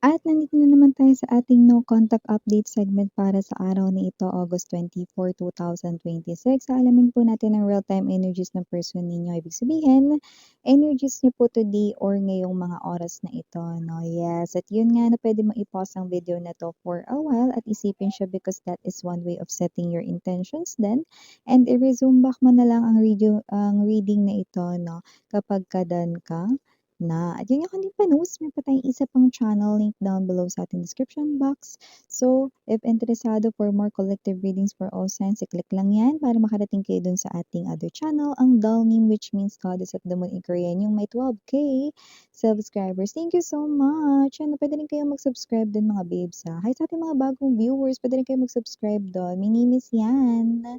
At nandito na naman tayo sa ating no contact update segment para sa araw na ito, August 24, 2026. Alamin po natin ang real-time energies ng person ninyo. Ibig sabihin, energies niyo po today or ngayong mga oras na ito. No? Yes, at yun nga na pwede mo i-pause ang video na to for a while at isipin siya because that is one way of setting your intentions then. And i-resume back mo na lang ang reading na ito no, kapag done ka na. At yun nga kung di pa knows, may pa tayong isa pang channel link down below sa ating description box. So, if interesado for more collective readings for all signs, i-click lang yan para makarating kayo dun sa ating other channel, ang Dalnim, which means Goddess of the Moon in Korean, yung may 12K subscribers. Thank you so much! Ano, pwede rin kayong mag-subscribe dun mga babes ha. Hi sa ating mga bagong viewers, pwede rin kayong mag-subscribe dun. My name is Yan.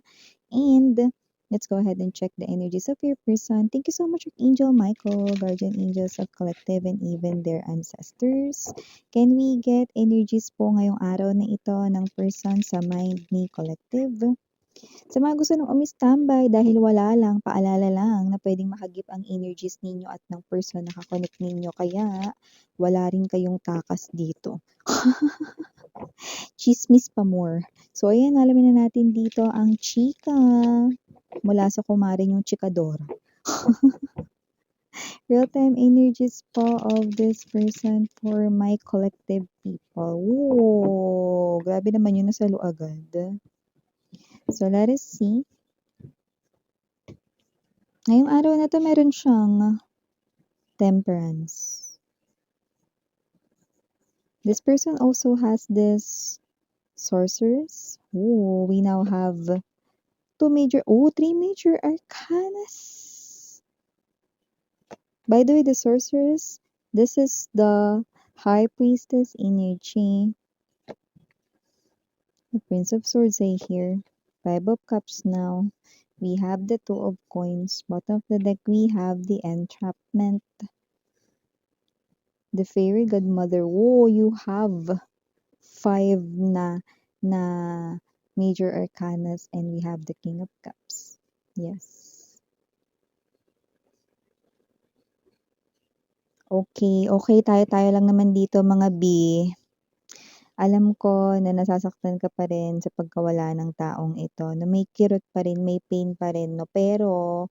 And let's go ahead and check the energies of your person. Thank you so much, Angel Michael, guardian angels of collective and even their ancestors. Can we get energies po ngayong araw na ito ng person sa mind ni collective? Sa mga gusto nang umi-standby dahil wala lang, paalala lang na pwedeng makagip ang energies ninyo at ng person na kakonect ninyo. Kaya wala rin kayong takas dito. Chismis pa more. So ayan, alamin na natin dito ang chika mula sa kumare yung chikadora. Real-time energies po of this person for my collective people. Whoa! Grabe naman yun, nasalo agad. So, let us see. Ngayong araw na to, meron siyang temperance. This person also has this sorceress. Oh, we now have three major arcanas. By the way, the sorceress, this is the high priestess energy. The Prince of Swords here. Five of Cups now. We have the Two of Coins. Bottom of the deck, we have the Entrapment. The Fairy Godmother. Whoa, you have five na major arcanas and we have the King of Cups. Yes. Okay, tayo lang naman dito mga B. Alam ko na nasasaktan ka pa rin sa pagkawala ng taong ito, na may kirot pa rin, may pain pa rin, no? Pero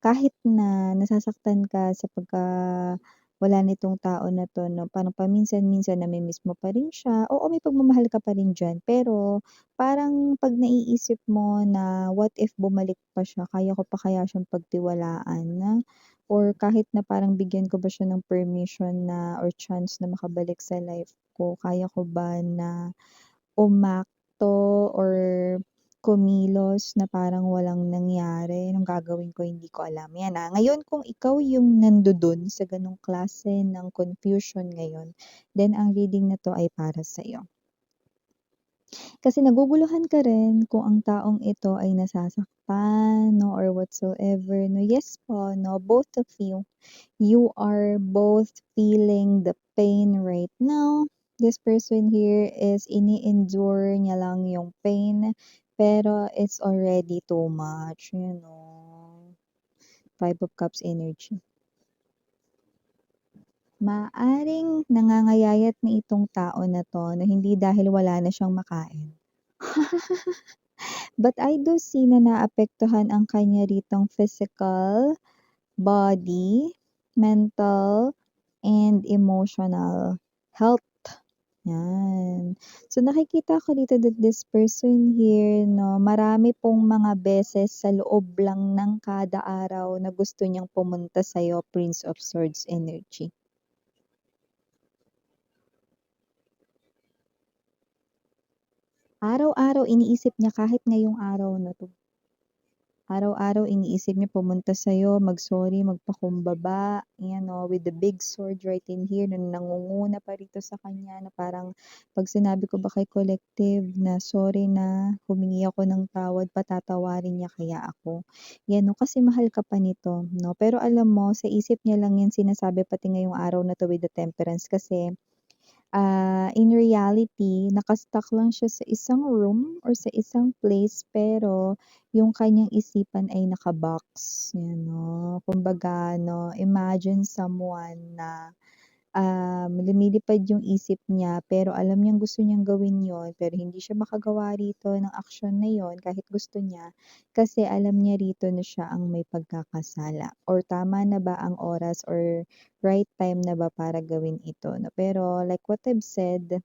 kahit na nasasaktan ka sa pagkawala nitong tao na 'to, no, parang paminsan-minsan nami-miss mo pa rin siya. Oo, may pagmamahal ka pa rin diyan, pero parang 'pag naiisip mo na what if bumalik pa siya, kaya ko pa kaya siyang pagtiwalaan na or kahit na parang bigyan ko ba siya ng permission na or chance na makabalik sa life ko, kaya ko ba na umakto or kumilos na parang walang nangyari, anong gagawin ko hindi ko alam. Yan, ngayon kung ikaw yung nandodo'n sa gano'ng klase ng confusion ngayon, then ang reading na 'to ay para sa'yo. Kasi naguguluhan ka rin kung ang taong ito ay nasasaktan 'no or whatsoever 'no. Yes po 'no, both of you are both feeling the pain right now. This person here is ini-endure niya lang yung pain, pero it's already too much, you know. Five of Cups energy. Maaring nangangayayat na itong tao na 'to na hindi dahil wala na siyang makain. But I do see na naapektuhan ang kanya ritong physical, body, mental, and emotional health. Yan. So, nakikita ko dito that this person here, no, marami pong mga beses sa loob lang ng kada araw na gusto niyang pumunta sa'yo, Prince of Swords energy. Araw-araw iniisip niya kahit ngayong araw na 'to. Araw-araw iniisip niya pumunta sa'yo, mag-sorry, magpakumbaba, ayan o, with the big sword right in here na nangunguna pa rito sa kanya na parang 'pag sinabi ko ba kay collective na sorry na, humingi ako ng tawad, patatawarin niya kaya ako. Yan 'no, kasi mahal ka pa nito 'no. Pero alam mo sa isip niya lang yan sinasabi pati ngayong araw na 'to with the temperance kasi in reality, naka-stuck lang siya sa isang room or sa isang place pero yung kanyang isipan ay naka-box, yan 'no. Kumbaga 'no, imagine someone na lumilipad yung isip niya pero alam niyang gusto niyang gawin yon pero hindi siya makagawa rito ng aksyon na yon kahit gusto niya kasi alam niya rito na siya ang may pagkakasala or tama na ba ang oras or right time na ba para gawin ito, 'no. Pero like what I've said,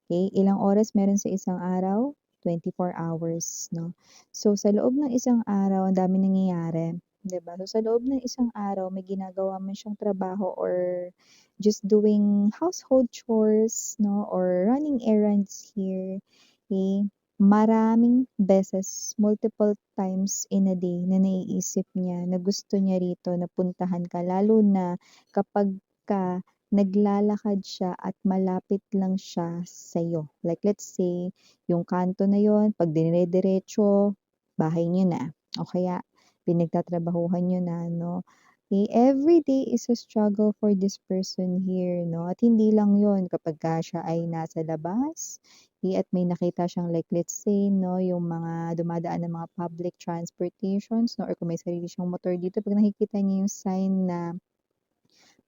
okay, ilang oras meron sa isang araw? 24 hours, 'no. So, sa loob ng isang araw ang daming nangyayari, 'di ba? So, sa loob ng isang araw may ginagawa man siyang trabaho or just doing household chores, 'no, or running errands here, okay, maraming beses, multiple times in a day na naiisip niya na gusto niya rito na puntahan ka lalo na kapagka naglalakad siya at malapit lang siya sa'yo. Like let's say, yung kanto na yon 'pag dinire-diretso, bahay niyo na o kaya pinagtatrabahuhan niyo na 'no. Every day is a struggle for this person here 'no, at hindi lang yon kapagka siya ay nasa labas, at may nakita siyang like let's say 'no, yung mga dumadaan na mga public transportations 'no, or kung may sarili siyang motor dito 'pag nakikita niya yung sign na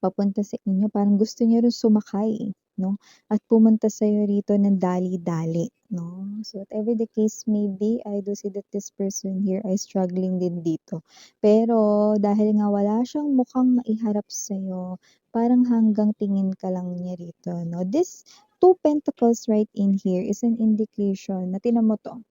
papunta sa inyo parang gusto niya rin sumakay 'no, at pumunta sa'yo rito ng dali-dali 'no. So whatever the case may be, I do see that this person here ay struggling din dito. Pero dahil nga wala siyang mukhang maiharap sa'yo, parang hanggang tingin ka lang niya rito 'no. This two pentacles right in here is an indication na tignan mo 'to.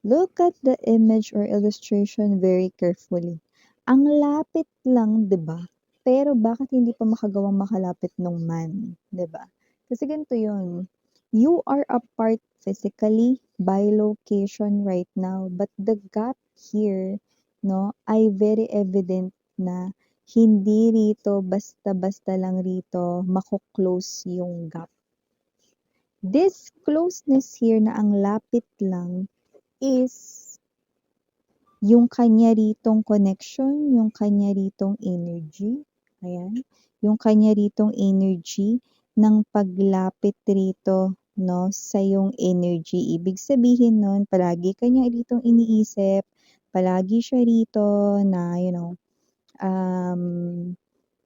Look at the image or illustration very carefully. Ang lapit lang, 'di ba? Pero bakit hindi pa makagawang makalapit nung man, 'di ba? Kasi ganito 'yun. You are apart physically by location right now, but the gap here, no, ay very evident na hindi rito basta-basta lang rito mako-close yung gap. This closeness here na ang lapit lang is yung kanya ritong connection, yung kanya ritong energy, ayan, yung kanya ritong energy ng paglapit rito 'no, sa iyong energy. Ibig sabihin nun palagi ka niya ritong iniisip, palagi siya rito na um,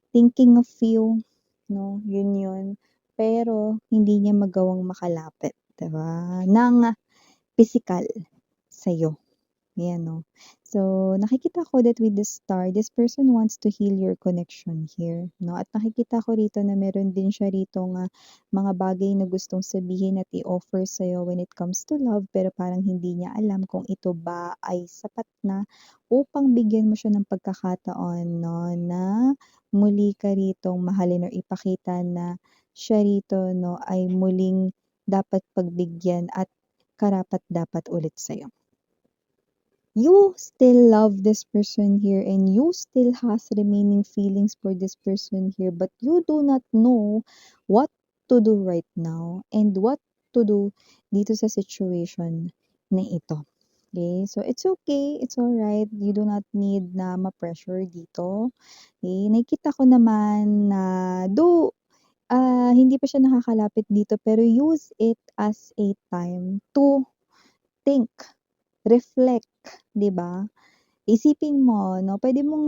thinking of you 'no, yun yun. Pero hindi niya magawang makalapit, 'di ba, ng pisikal sa'yo. Ayan 'no. So, nakikita ko that with the star, this person wants to heal your connection here 'no, at nakikita ko rito na meron din siya ritong, mga bagay na gustong sabihin at i-offer sa'yo when it comes to love, pero parang hindi niya alam kung ito ba ay sapat na upang bigyan mo siya ng pagkakataon 'no, na muli ka ritong mahalin or ipakita na siya rito 'no, ay muling dapat pagbigyan at karapat-dapat ulit sa'yo. You still love this person here and you still has remaining feelings for this person here, but you do not know what to do right now and what to do dito sa situation na ito. Okay? So, it's okay. It's alright. You do not need na ma-pressure dito. Okay? Nakikita ko naman na though hindi pa siya nakakalapit dito pero use it as a time to think, reflect, 'di ba? Isipin mo 'no, puwede mong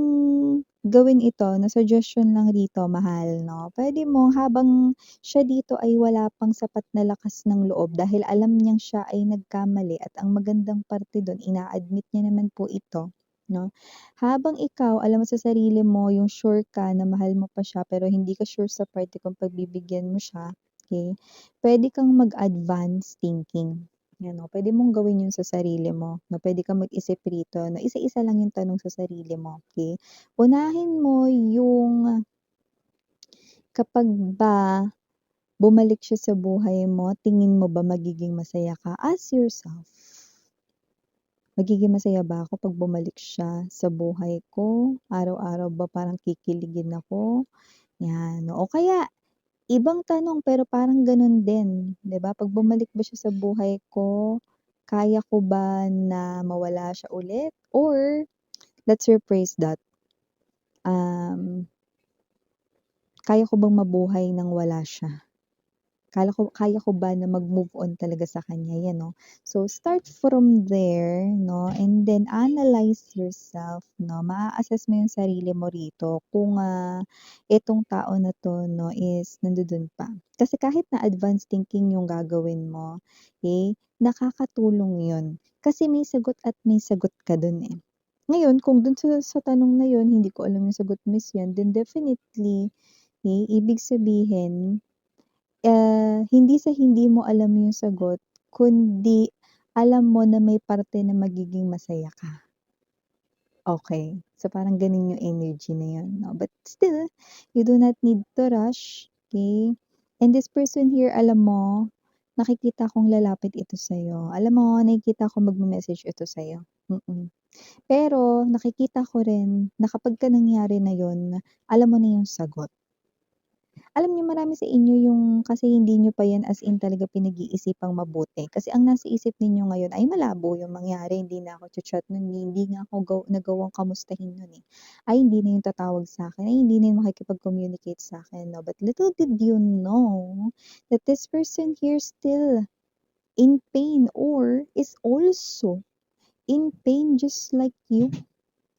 gawin ito na suggestion lang rito mahal 'no, puwede mo habang siya dito ay wala pang sapat na lakas ng loob dahil alam niyang siya ay nagkamali at ang magandang parte dun ina-admit niya naman po ito 'no. Habang ikaw alam mo sa sarili mo yung sure ka na mahal mo pa siya pero hindi ka sure sa parte kung pagbibigyan mo siya, okey, puwede kang mag-advance thinking. 'Yan 'no, puwede mong gawin 'yun sa sarili mo, na puwede kang mag-isip rito na isa-isa lang yung tanong sa sarili mo, okey? Unahin mo yung kapag ba bumalik siya sa buhay mo, tingin mo ba magiging masaya ka? Ask yourself, magiging masaya ba ako 'pag bumalik siya sa buhay ko? Araw-araw ba parang kikiligin ako? 'Yan, o kaya ibang tanong pero parang gano'n din, 'di ba, 'pag bumalik ba siya sa buhay ko, kaya ko ba na mawala siya ulit or let's rephrase that, um, kaya ko bang mabuhay nang wala siya? kaya ko ba na mag-move on talaga sa kanya, 'yan 'no. So, start from there 'no, and then analyze yourself 'no, maa-assess mo yung sarili mo rito kung, itong tao na 'to 'no is nandudun pa. Kasi kahit na advanced thinking yung gagawin mo, eh, nakakatulong yun. Kasi may sagot at may sagot ka dun, eh. Ngayon kung dun sa tanong na yun hindi ko alam yung sagot mo is yan, then definitely, ibig sabihin, hindi sa hindi mo alam yung sagot, kundi alam mo na may parte na magiging masaya ka. Okay. So, parang gano'n yung energy na yun 'no. But still, you do not need to rush, okay. And this person here, alam mo, nakikita kong lalapit ito sa'yo. Alam mo, nakikita ko magme-message ito sa'yo, Pero nakikita ko rin na kapagka nangyari na yun, alam mo na yung sagot. Alam niyo marami sa inyo yung kasi hindi niyo pa yan as in talaga pinag-iisipang mabuti. Kasi ang nasa isip ninyo ngayon ay malabo yung mangyari, hindi na ako cha-chat nun, hindi nga ako nagawang kamustahin nun, eh. Ay hindi na yun tatawag sa'kin, ay hindi na yun makikipag-communicate sa'kin 'no. But little did you know that this person here still in pain or is also in pain just like you.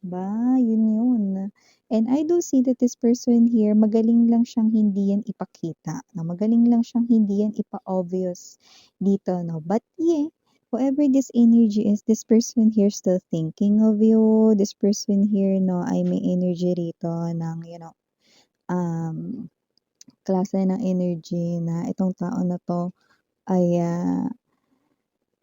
Ba, yun yun. And I do see that this person here, magaling lang siyang hindi yan ipakita, no? Magaling lang siyang hindi yan ipa-obvious dito, no? But yeah, whoever this energy is, this person here still thinking of you. This person here, no, ay may energy rito ng, um, klase ng energy na itong tao na to ay,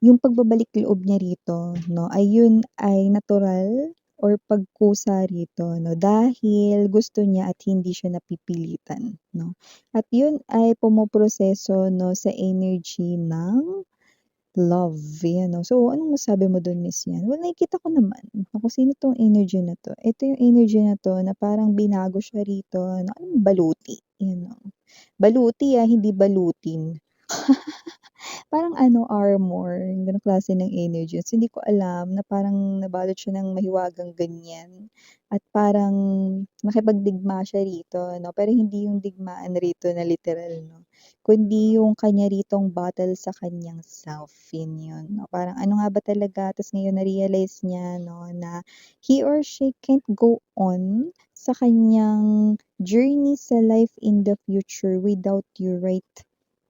yung pagbabalik loob niya rito 'no, ay yun ay natural or pagkusa rito 'no, dahil gusto niya at hindi siya napipilitan 'no. At yun ay pumoproseso 'no, sa energy ng love, yan 'no. So, anong masabi mo dun Miss yan? Well, nakikita ko naman na kung sino 'tong energy na 'to. Ito yung energy na 'to na parang binago siya rito na alam baluti, yan 'no. Baluti, hindi balutin. Parang ano, armor, yung gano'ng klase ng energies. Hindi ko alam na parang nabalot siya ng mahiwagang ganyan at parang nakipagdigma siya rito 'no, pero hindi yung digmaan rito na literal 'no, kundi yung kanya ritong battle sa kanyang self, yun 'no. Parang ano nga ba talaga ta's ngayon na-realize niya 'no, na he or she can't go on sa kanyang journey sa life in the future without you right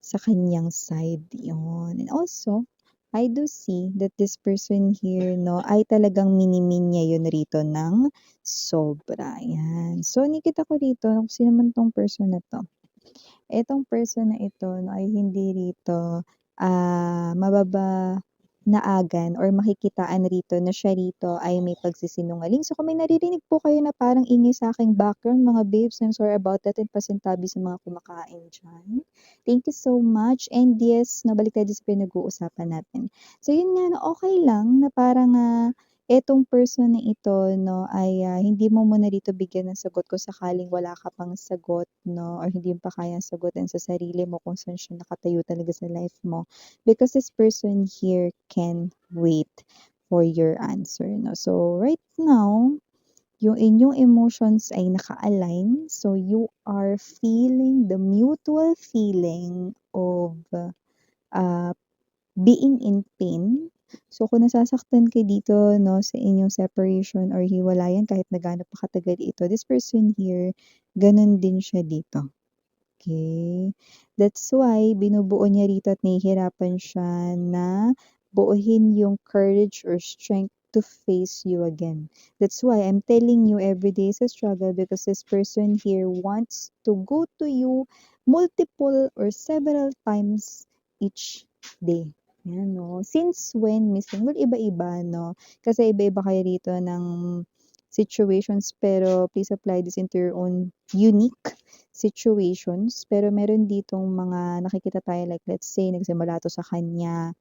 sa kanyang side, yun. And also, I do see that this person here 'no, ay talagang mini-mean niya yun rito ng sobra, yan. So, nakita ko rito kung sino man 'tong person na 'to. Itong person na ito 'no, ay hindi rito, mababanaagan or makikitaan rito na siya rito ay may pagsisinungaling. So, kung may naririnig po kayo na parang ingay sa aking background mga babes, I'm sorry about that and pasintabi sa mga kumakain diyan. Thank you so much and yes 'no, balik tayo sa pinag-uusapan natin. So, yun nga 'no, okey lang na parang, etong person na ito 'no ay, hindi mo muna dito bigyan ng sagot kung sakaling wala ka pang sagot 'no or hindi mo pa kayang sagutin sa sarili mo kung saan siya nakatayo talaga sa life mo. Because this person here can wait for your answer 'no. So, right now, yung inyong emotions ay naka-align. So, you are feeling the mutual feeling of, ah being in pain. So, kung nasasaktan ka dito 'no, sa inyong separation or hiwalayan kahit na gaano pa katagal ito, this person here, gano'n din siya dito, okey? That's why binubuo niya rito at nahihirapan siya na buuhin yung courage or strength to face you again. That's why I'm telling you every day is a struggle because this person here wants to go to you multiple or several times each day. Yan 'no. Since when missing? Well, iba-iba 'no, kasi iba-iba kayo rito ng situations pero please apply this into your own unique situations. Pero meron ditong mga nakikita tayo like let's say nagsimula 'to sa kanya,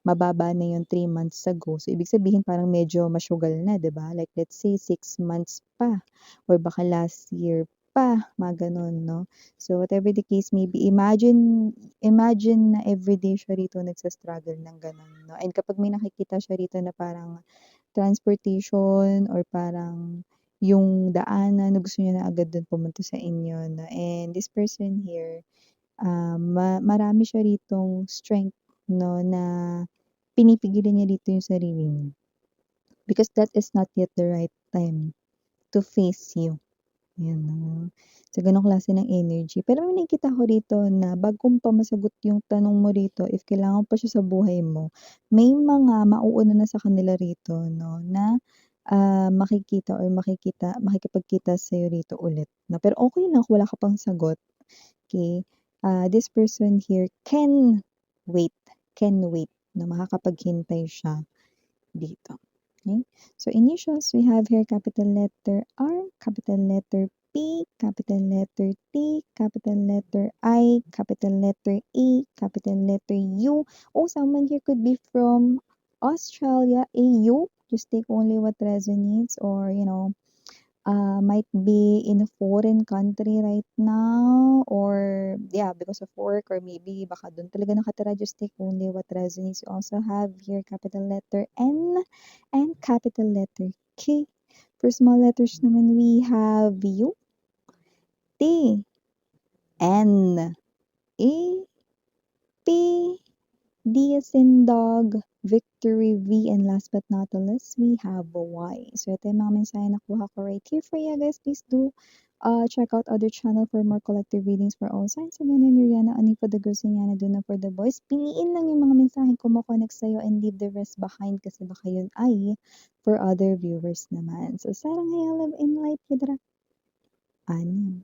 mababa na yung 3 months ago. So, ibig sabihin parang medyo masyugal na 'di ba? Like let's say 6 months pa or baka last year pa, mga gano'n 'no. So, whatever the case may be, imagine imagine na everyday siya rito nagsa-struggle ng gano'n 'no. And kapag may nakikita siya rito na parang transportation or parang yung daanan na gusto niya na agad dun pumunta sa inyo 'no. And this person here marami siya ritong strength 'no, na pinipigilan niya dito yung sarili niya. Because that is not yet the right time to face you, yun 'no. So, gano'ng klase ng energy. Pero may nakikita ko rito na bago pa masagot yung tanong mo rito if kailangan pa siya sa buhay mo, may mga mauuna na sa kanila rito 'no, na, makikita or makikipagkita sa'yo rito ulit 'no. Pero okey lang kung wala ka pang sagot, okey. This person here wait, can wait na makakapaghintay siya dito. Okay? So, initials, we have here capital letter R, capital letter P, capital letter T, capital letter I, capital letter E, capital letter U. Oh, someone here could be from Australia, AU. Just take only what resonates or, might be in a foreign country right now or yeah, because of work or maybe baka dun talaga nakatira, just take only what resonates. You also have here capital letter N and capital letter K. For small letters naman, we have U, T, N, A, P, D as in dog, victory, V, and last but not the least, we have a Y. So, ito yung mga mensahe na nakuha ko right here for you guys. Please do check out other channel for more collective readings for all signs. Again, I'm Miriana, Ani for the girls and Yana Duna for the boys. Piliin lang yung mga mensaheng kumokonek sa'yo and leave the rest behind kasi baka yun ay for other viewers naman. So, sarang hayalab in light, Hidra. Ano?